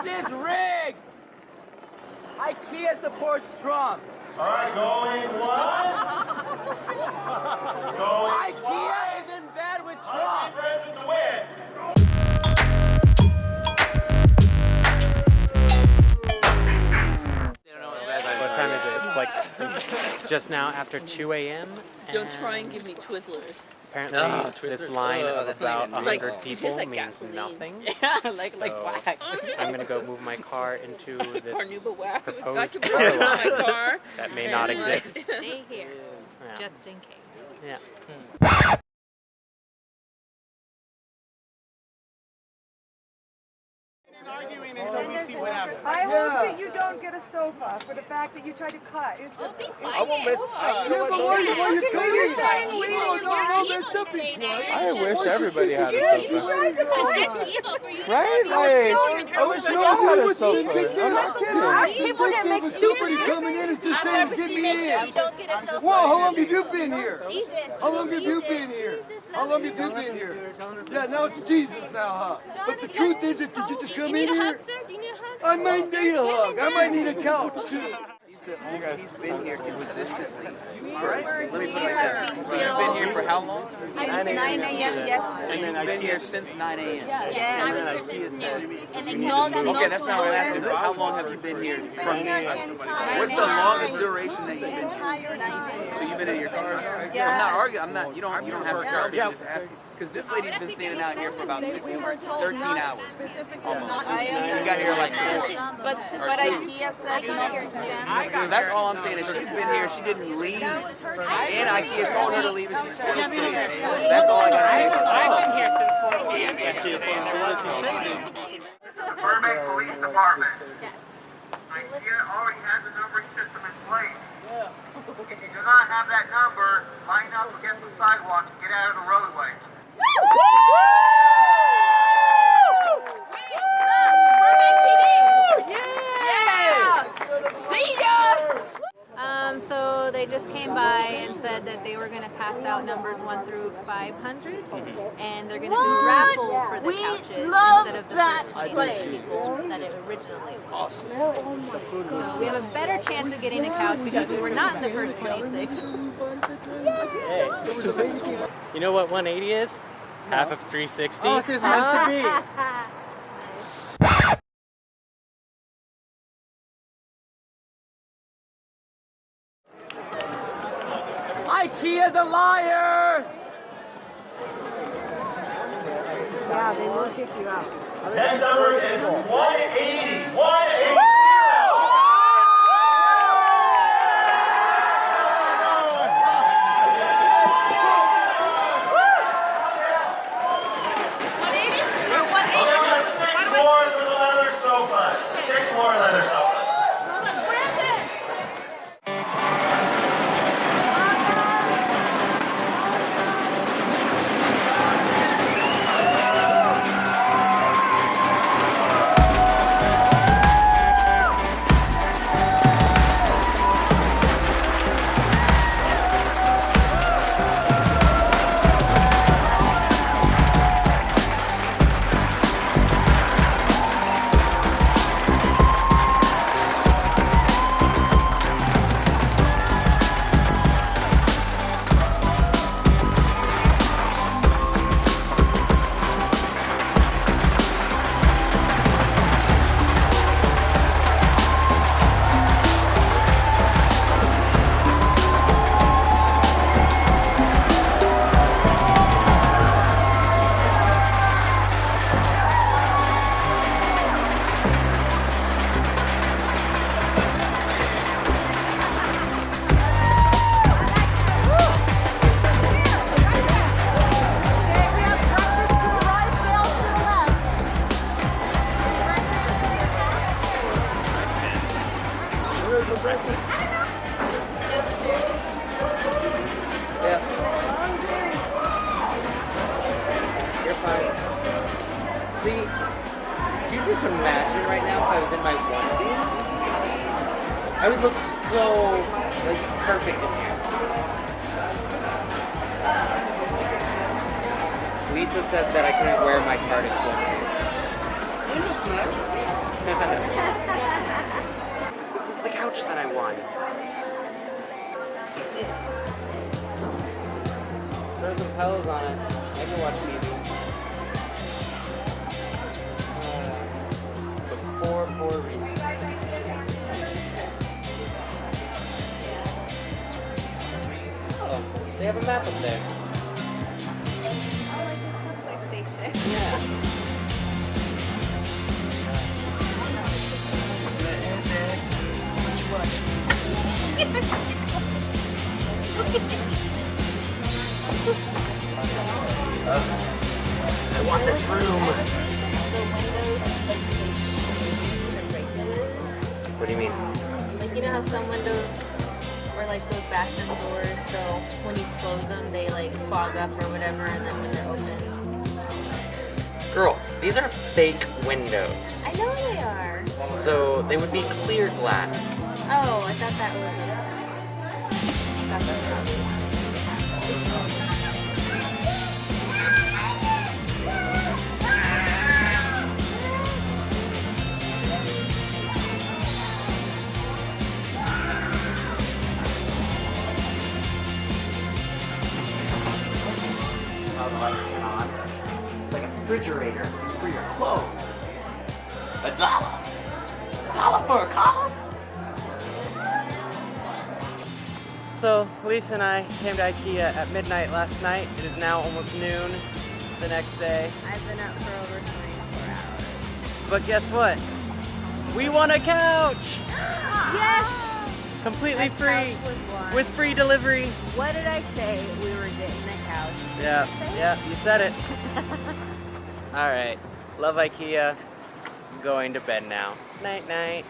This is rigged! IKEA supports Trump. All right, going once. Going IKEA is in bed with Trump. President to win. What time is it? It's like just now after 2 a.m. Don't try and give me Twizzlers. Apparently, this line of about 100 like, people like means gasoline. nothing. Yeah, like So, whack. I'm gonna go move my car into this Carnuba whack. Got proposed to car put it in my line car. that may not and, exist. Stay here, Yeah. just in case. Yeah. Arguing until we see what happens. I hope that you don't get a sofa for the fact that you tried to cut. I won't miss. You're saying we will not I wish everybody had a sofa. tried to pull it. Right? Like, I wish we all had a sofa. I'm not Ask kidding. people that make Somebody coming in and just saying, get me in. Whoa, how long have you been here? How long have you been here? How long have you been here? Yeah, now it's Jesus now, huh? But the truth is, if you just come in here, I might need a hug. I might need a couch too. He's been here consistently. All right, let me put it like that. So you've been here for how long? 9 a.m. yesterday. You've been here since 9 a.m. Yeah, I was here since noon. And then Okay, that's not what I'm asking. But how long have you been here? What's the longest duration that you've been here? So you've been in your cars? I'm not arguing. I'm not. You don't have to tell me. I'm just asking. Because this lady's been standing out here for about 13 hours. Almost. You got here like 4. But IKEA said not to stand. So that's all I'm saying is she's been here. She didn't leave. And IKEA told her to leave and she still stayed. That's all I got to say. I've been here since 4 p.m. yesterday, and there was no Burbank Police Department. IKEA already has a numbering system in place. If you do not have that number, line up against the sidewalk and get out of the roadway. So they just came by and said that they were going to pass out numbers 1 through 500, and they're going to do raffle for the couches instead of the first 26 people that it originally was. So we have a better chance of getting a couch because we were not in the first 26. You know what 180 is? Half of 360. Oh, this is meant to be. IKEA's a liar! Yeah, they will kick you out. Next number is 180. 180. See, can you just imagine right now if I was in my onesie? I would look so, like, perfect in here. Lisa said that I couldn't wear my TARDIS one. This is the couch that I won. Throw some pillows on it. I can watch TV. But poor Reese. Oh, they have a map up there. Yeah. I want this room. What do you mean? Like, you know how some windows, or like those bathroom doors, so when you close them, they like fog up or whatever, and then when they're open. Girl, these are fake windows. I know they are. So they would be clear glass. Oh, I thought that was Lights turn on. It's like a refrigerator for your clothes. $1. $1 for a collar? So, Lisa and I came to IKEA at midnight last night. It is now almost noon the next day. I've been up for over 24 hours. But guess what? We won a couch! Yes! Completely That free, couch was won. with free delivery. What did I say? We were getting a couch. Yeah, you said it. All right, love IKEA. I'm going to bed now. Night, night.